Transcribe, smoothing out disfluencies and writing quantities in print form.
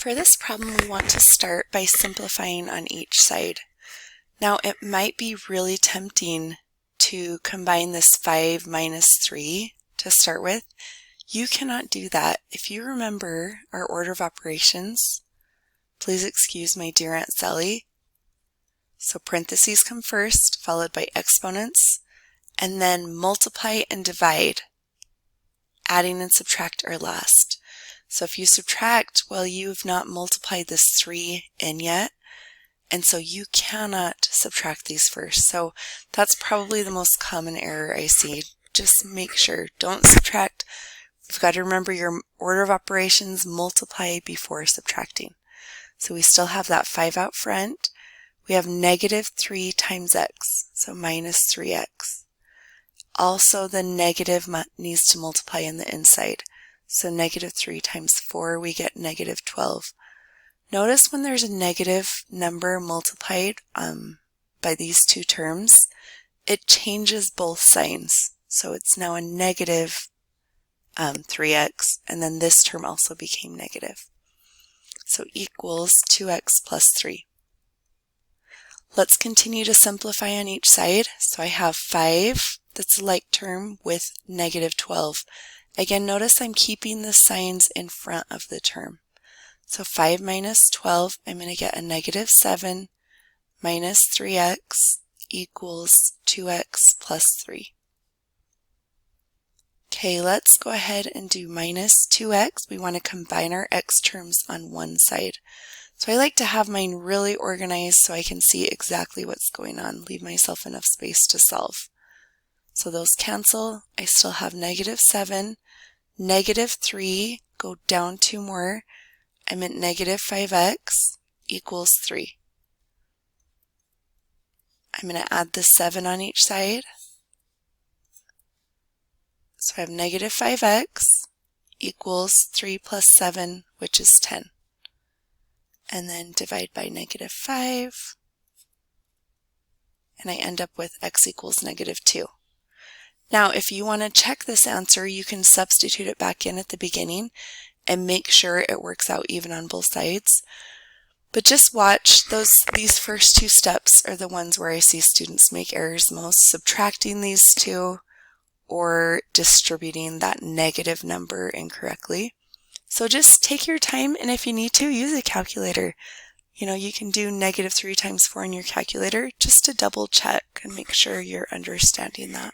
For this problem, we want to start by simplifying on each side. Now, it might be really tempting to combine this 5 minus 3 to start with. You cannot do that. If you remember our order of operations, please excuse my dear Aunt Sally. So parentheses come first, followed by exponents, and then multiply and divide. Adding and subtract are last. So if you subtract, well, you have not multiplied this 3 in yet, and so you cannot subtract these first. So that's probably the most common error I see. Just make sure, don't subtract. You've got to remember your order of operations, multiply before subtracting. So we still have that 5 out front. We have negative 3 times x, so minus 3x. Also, the negative needs to multiply in the inside. So negative 3 times 4, we get negative 12. Notice when there's a negative number multiplied by these two terms, it changes both signs. So it's now a negative 3x, and then this term also became negative. So equals 2x plus 3. Let's continue to simplify on each side. So I have 5, that's a like term, with negative 12. Again, notice I'm keeping the signs in front of the term. So 5 minus 12, I'm going to get a negative 7 minus 3x equals 2x plus 3. Okay, let's go ahead and do minus 2x. We want to combine our x terms on one side. So I like to have mine really organized so I can see exactly what's going on, leave myself enough space to solve. So those cancel. I still have negative 7, negative 3, go down 2 more. I'm at negative 5x equals 3. I'm going to add the 7 on each side. So I have negative 5x equals 3 plus 7, which is 10. And then divide by negative 5. And I end up with x equals negative 2. Now, if you want to check this answer, you can substitute it back in at the beginning and make sure it works out even on both sides. But just watch, these first two steps are the ones where I see students make errors most, subtracting these two or distributing that negative number incorrectly. So just take your time, and if you need to, use a calculator. You know, you can do negative 3 times 4 in your calculator just to double check and make sure you're understanding that.